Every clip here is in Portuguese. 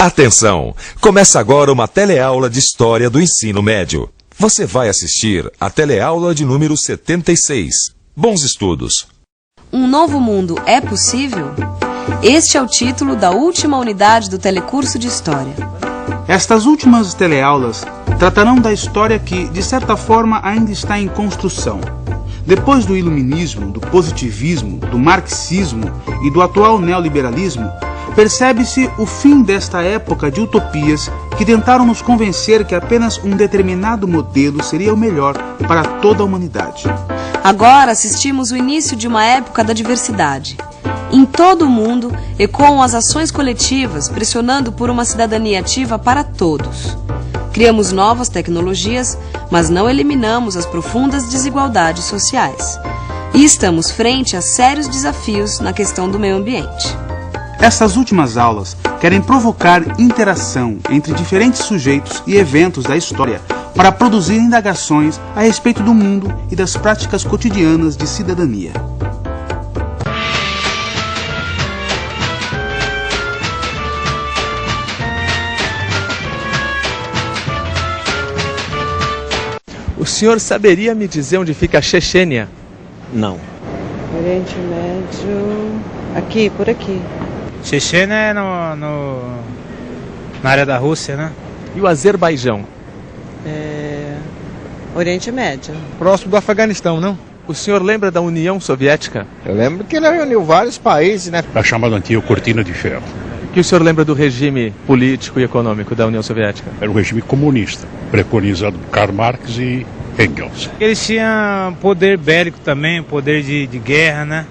Atenção! Começa agora uma teleaula de História do Ensino Médio. Você vai assistir a teleaula de número 76. Bons estudos! Um novo mundo é possível? Este é o título da última unidade do telecurso de História. Estas últimas teleaulas tratarão da história que, de certa forma, ainda está em construção. Depois do iluminismo, do positivismo, do marxismo e do atual neoliberalismo, percebe-se o fim desta época de utopias que tentaram nos convencer que apenas um determinado modelo seria o melhor para toda a humanidade. Agora assistimos o início de uma época da diversidade. Em todo o mundo, ecoam as ações coletivas, pressionando por uma cidadania ativa para todos. Criamos novas tecnologias, mas não eliminamos as profundas desigualdades sociais. E estamos frente a sérios desafios na questão do meio ambiente. Essas últimas aulas querem provocar interação entre diferentes sujeitos e eventos da história para produzir indagações a respeito do mundo e das práticas cotidianas de cidadania. O senhor saberia me dizer onde fica a Chechênia? Não. Oriente Médio... Aqui, por aqui. Chechênia é na área da Rússia, né? E o Azerbaijão? Oriente Médio. Próximo do Afeganistão, não? O senhor lembra da União Soviética? Eu lembro que ele reuniu vários países, né? A chamada antiga Cortina de Ferro. O que o senhor lembra do regime político e econômico da União Soviética? Era um regime comunista, preconizado por Karl Marx e Engels. Eles tinham poder bélico também, poder de guerra, né?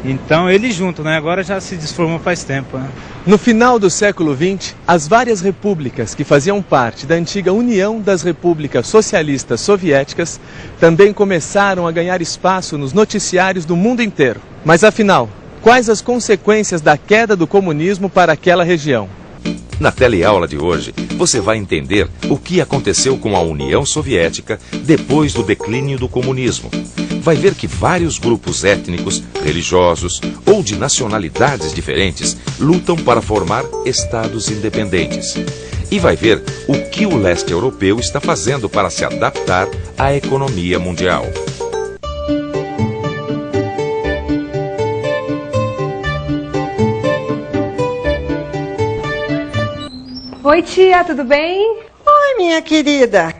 Então eles juntos, né? Agora já se desformou faz tempo, né? No final do século XX, as várias repúblicas que faziam parte da antiga União das Repúblicas Socialistas Soviéticas também começaram a ganhar espaço nos noticiários do mundo inteiro. Mas afinal, quais as consequências da queda do comunismo para aquela região? Na teleaula de hoje, você vai entender o que aconteceu com a União Soviética depois do declínio do comunismo. Vai ver que vários grupos étnicos, religiosos ou de nacionalidades diferentes lutam para formar estados independentes. E vai ver o que o leste europeu está fazendo para se adaptar à economia mundial. Oi, tia, tudo bem? Oi, minha querida.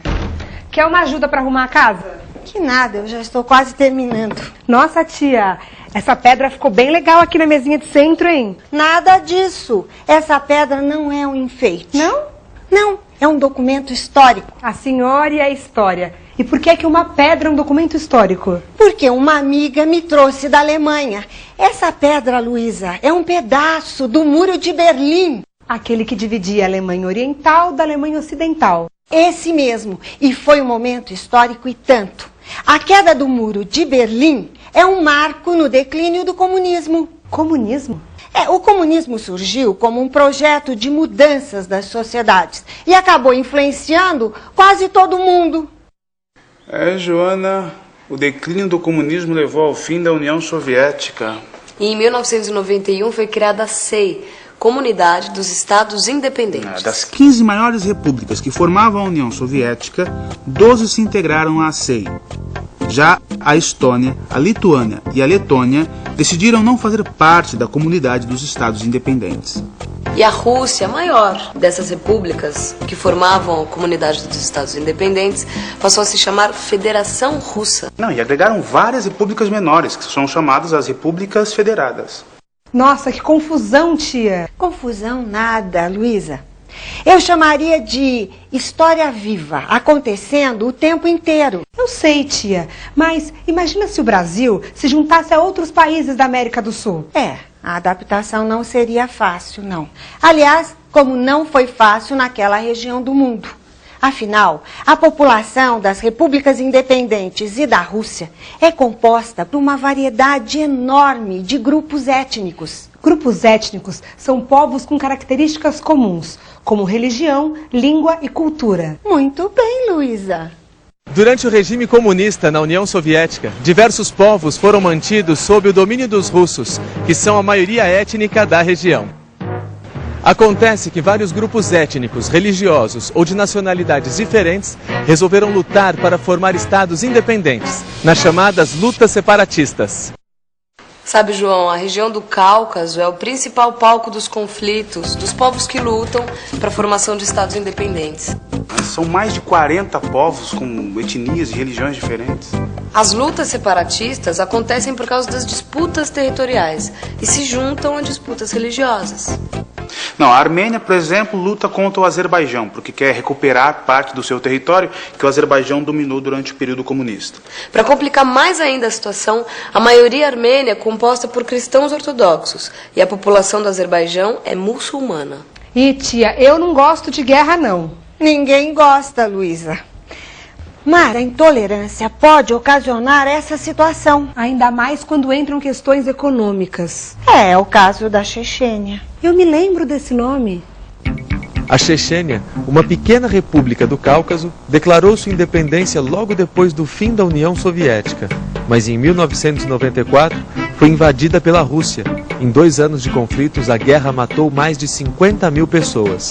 Quer uma ajuda para arrumar a casa? Que nada, eu já estou quase terminando. Nossa, tia, essa pedra ficou bem legal aqui na mesinha de centro, hein? Nada disso. Essa pedra não é um enfeite. Não? Não, é um documento histórico. A senhora e a história. E por que uma pedra é um documento histórico? Porque uma amiga me trouxe da Alemanha. Essa pedra, Luísa, é um pedaço do Muro de Berlim. Aquele que dividia a Alemanha Oriental da Alemanha Ocidental. Esse mesmo. E foi um momento histórico e tanto. A queda do Muro de Berlim é um marco no declínio do comunismo. Comunismo? O comunismo surgiu como um projeto de mudanças das sociedades e acabou influenciando quase todo mundo. Joana, o declínio do comunismo levou ao fim da União Soviética. E em 1991 foi criada a CEI, Comunidade dos Estados Independentes. Das 15 maiores repúblicas que formavam a União Soviética, 12 se integraram à CEI. Já a Estônia, a Lituânia e a Letônia decidiram não fazer parte da Comunidade dos Estados Independentes. E a Rússia, a maior dessas repúblicas que formavam a Comunidade dos Estados Independentes, passou a se chamar Federação Russa. E agregaram várias repúblicas menores, que são chamadas as repúblicas federadas. Nossa, que confusão, tia. Confusão nada, Luísa. Eu chamaria de história viva, acontecendo o tempo inteiro. Eu sei, tia, mas imagina se o Brasil se juntasse a outros países da América do Sul. A adaptação não seria fácil, não. Aliás, como não foi fácil naquela região do mundo. Afinal, a população das repúblicas independentes e da Rússia é composta por uma variedade enorme de grupos étnicos. Grupos étnicos são povos com características comuns, como religião, língua e cultura. Muito bem, Luísa. Durante o regime comunista na União Soviética, diversos povos foram mantidos sob o domínio dos russos, que são a maioria étnica da região. Acontece que vários grupos étnicos, religiosos ou de nacionalidades diferentes resolveram lutar para formar estados independentes, nas chamadas lutas separatistas. Sabe, João, a região do Cáucaso é o principal palco dos conflitos dos povos que lutam para a formação de estados independentes. São mais de 40 povos com etnias e religiões diferentes. As lutas separatistas acontecem por causa das disputas territoriais e se juntam a disputas religiosas. Não, a Armênia, por exemplo, luta contra o Azerbaijão, porque quer recuperar parte do seu território que o Azerbaijão dominou durante o período comunista. Para complicar mais ainda a situação, a maioria armênia é composta por cristãos ortodoxos e a população do Azerbaijão é muçulmana. E tia, eu não gosto de guerra não. Ninguém gosta, Luísa. Mas a intolerância pode ocasionar essa situação. Ainda mais quando entram questões econômicas. É o caso da Chechênia. Eu me lembro desse nome. A Chechênia, uma pequena república do Cáucaso, declarou sua independência logo depois do fim da União Soviética. Mas em 1994 foi invadida pela Rússia. Em 2 anos de conflitos, a guerra matou mais de 50 mil pessoas.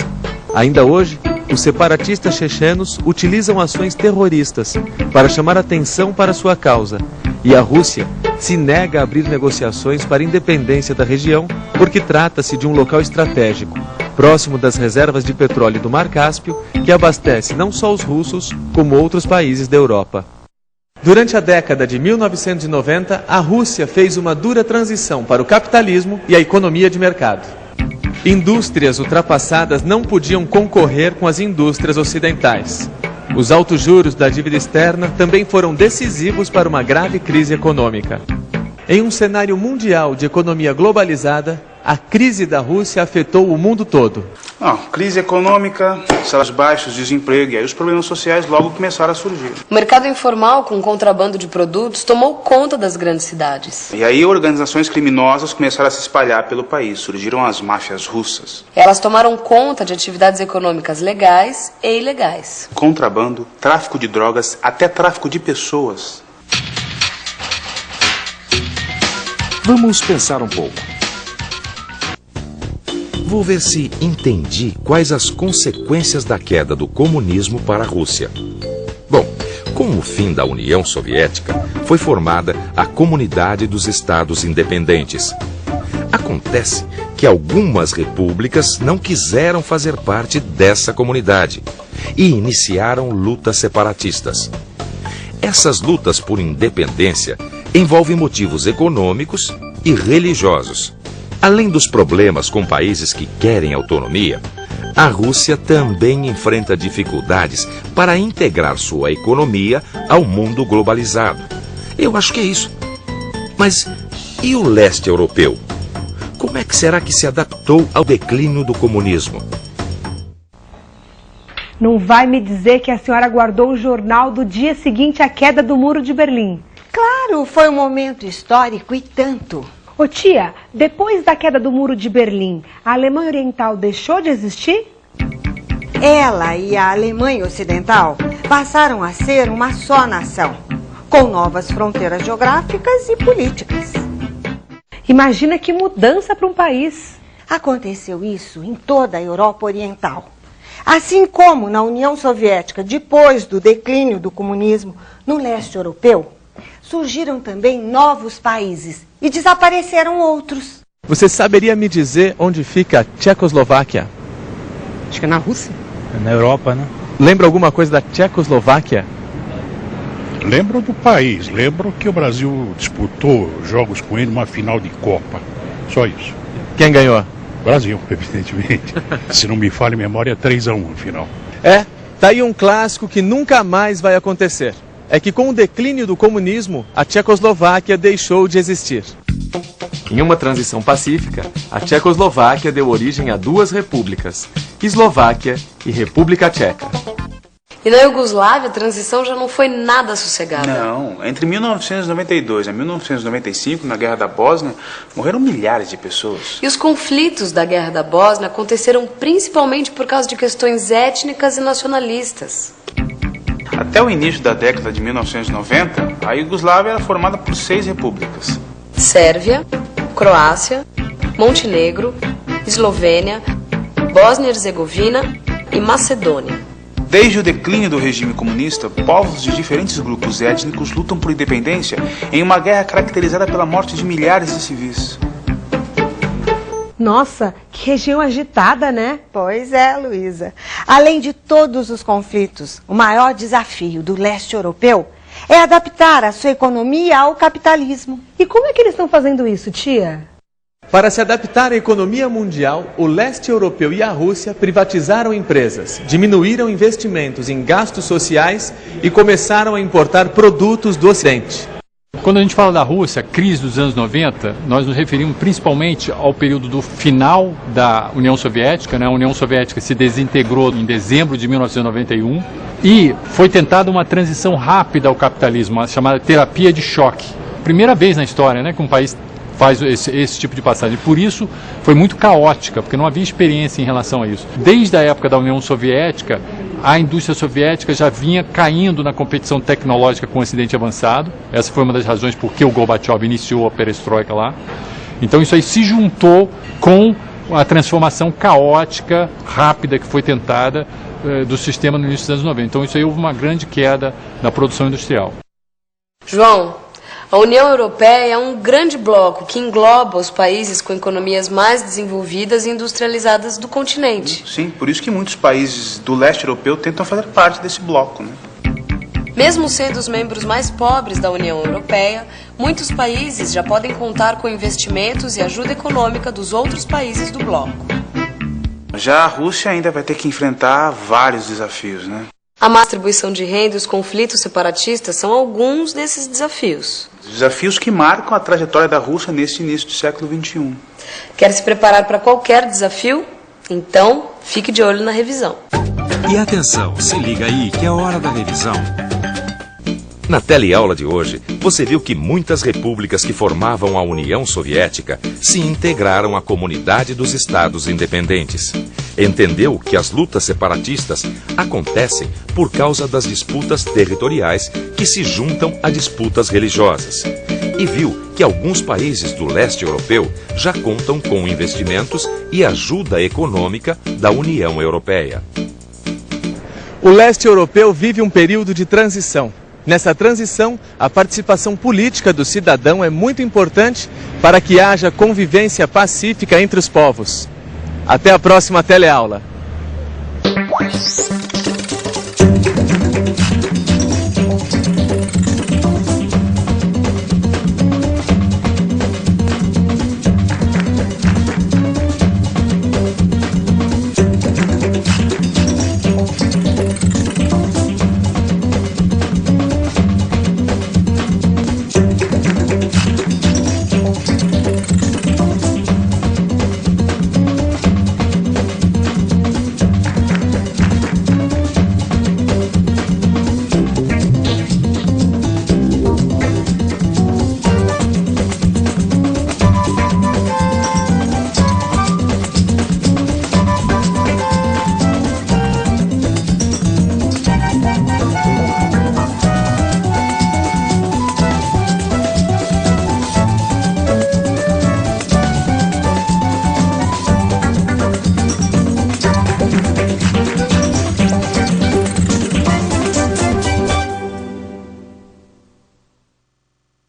Ainda hoje, os separatistas chechenos utilizam ações terroristas para chamar atenção para sua causa. E a Rússia se nega a abrir negociações para a independência da região porque trata-se de um local estratégico, próximo das reservas de petróleo do Mar Cáspio, que abastece não só os russos, como outros países da Europa. Durante a década de 1990, a Rússia fez uma dura transição para o capitalismo e a economia de mercado. Indústrias ultrapassadas não podiam concorrer com as indústrias ocidentais. Os altos juros da dívida externa também foram decisivos para uma grave crise econômica. Em um cenário mundial de economia globalizada, a crise da Rússia afetou o mundo todo. Crise econômica, salários baixos, desemprego, e aí os problemas sociais logo começaram a surgir. O mercado informal, com contrabando de produtos, tomou conta das grandes cidades. E aí organizações criminosas começaram a se espalhar pelo país, surgiram as máfias russas. Elas tomaram conta de atividades econômicas legais e ilegais. Contrabando, tráfico de drogas, até tráfico de pessoas. Vamos pensar um pouco. Vou ver se entendi quais as consequências da queda do comunismo para a Rússia. Bom, com o fim da União Soviética, foi formada a Comunidade dos Estados Independentes. Acontece que algumas repúblicas não quiseram fazer parte dessa comunidade e iniciaram lutas separatistas. Essas lutas por independência envolvem motivos econômicos e religiosos. Além dos problemas com países que querem autonomia, a Rússia também enfrenta dificuldades para integrar sua economia ao mundo globalizado. Eu acho que é isso. Mas e o leste europeu? Como é que será que se adaptou ao declínio do comunismo? Não vai me dizer que a senhora guardou o jornal do dia seguinte à queda do Muro de Berlim? Claro, foi um momento histórico e tanto. Ô tia, depois da queda do Muro de Berlim, a Alemanha Oriental deixou de existir? Ela e a Alemanha Ocidental passaram a ser uma só nação, com novas fronteiras geográficas e políticas. Imagina que mudança para um país. Aconteceu isso em toda a Europa Oriental. Assim como na União Soviética, depois do declínio do comunismo, no leste europeu, surgiram também novos países e desapareceram outros. Você saberia me dizer onde fica a Tchecoslováquia? Acho que é na Rússia. É na Europa, né? Lembra alguma coisa da Tchecoslováquia? Lembro do país, lembro que o Brasil disputou jogos com ele numa final de Copa. Só isso. Quem ganhou? Brasil, evidentemente. Se não me falha a memória, 3-1 no final. Tá aí um clássico que nunca mais vai acontecer. É que com o declínio do comunismo, a Tchecoslováquia deixou de existir. Em uma transição pacífica, a Tchecoslováquia deu origem a 2 repúblicas, Eslováquia e República Tcheca. E na Iugoslávia, a transição já não foi nada sossegada. Não, entre 1992 e 1995, na Guerra da Bósnia, morreram milhares de pessoas. E os conflitos da Guerra da Bósnia aconteceram principalmente por causa de questões étnicas e nacionalistas. Até o início da década de 1990, a Iugoslávia era formada por 6 repúblicas. Sérvia, Croácia, Montenegro, Eslovênia, Bósnia e Herzegovina e Macedônia. Desde o declínio do regime comunista, povos de diferentes grupos étnicos lutam por independência em uma guerra caracterizada pela morte de milhares de civis. Nossa, que região agitada, né? Pois é, Luísa. Além de todos os conflitos, o maior desafio do leste europeu é adaptar a sua economia ao capitalismo. E como é que eles estão fazendo isso, tia? Para se adaptar à economia mundial, o leste europeu e a Rússia privatizaram empresas, diminuíram investimentos em gastos sociais e começaram a importar produtos do Ocidente. Quando a gente fala da Rússia, crise dos anos 90, nós nos referimos principalmente ao período do final da União Soviética, né? A União Soviética se desintegrou em dezembro de 1991 e foi tentada uma transição rápida ao capitalismo, a chamada terapia de choque. Primeira vez na história, né, que um país faz esse tipo de passagem. Por isso, foi muito caótica, porque não havia experiência em relação a isso. Desde a época da União Soviética, a indústria soviética já vinha caindo na competição tecnológica com o Ocidente avançado. Essa foi uma das razões por que o Gorbachev iniciou a perestroika lá. Então isso aí se juntou com a transformação caótica, rápida, que foi tentada do sistema no início dos anos 90. Então isso aí houve uma grande queda na produção industrial. João, a União Europeia é um grande bloco que engloba os países com economias mais desenvolvidas e industrializadas do continente. Sim, por isso que muitos países do leste europeu tentam fazer parte desse bloco, né? Mesmo sendo os membros mais pobres da União Europeia, muitos países já podem contar com investimentos e ajuda econômica dos outros países do bloco. Já a Rússia ainda vai ter que enfrentar vários desafios, né? A má distribuição de renda e os conflitos separatistas são alguns desses desafios. Desafios que marcam a trajetória da Rússia nesse início do século XXI. Quer se preparar para qualquer desafio? Então, fique de olho na revisão. E atenção, se liga aí que é hora da revisão. Na teleaula de hoje, você viu que muitas repúblicas que formavam a União Soviética se integraram à comunidade dos Estados independentes. Entendeu que as lutas separatistas acontecem por causa das disputas territoriais que se juntam a disputas religiosas. E viu que alguns países do leste europeu já contam com investimentos e ajuda econômica da União Europeia. O leste europeu vive um período de transição. Nessa transição, a participação política do cidadão é muito importante para que haja convivência pacífica entre os povos. Até a próxima teleaula.